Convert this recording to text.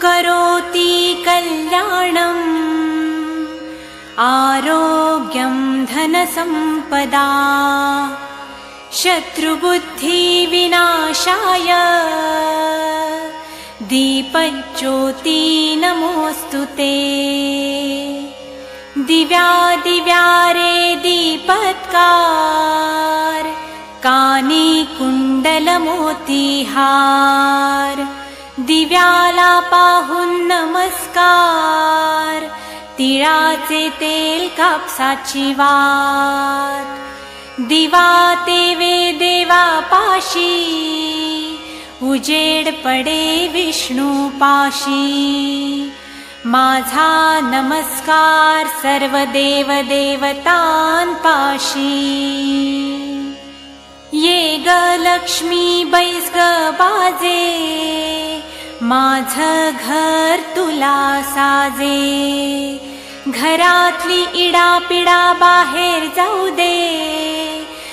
करोति कल्याणम् आरोग्यं धनसम्पदा शत्रुबुद्धिविनाशाय दीपज्योति नमोऽस्तुते। दिव्या दिव्या रे दीपत्कार कानी कुंडलमोतीहार दिव्याला पाहून नमस्कार तिळाचे तेल कापसाची वात दिवा तेवे देवा पाशी उजेड पडे विष्णू पाशी माझा नमस्कार सर्व देव देवतांपाशी। ये ग लक्ष्मी बैस ग बाजे माझं घर तुला साजे घरातली इडापिडा बाहेर जाऊ दे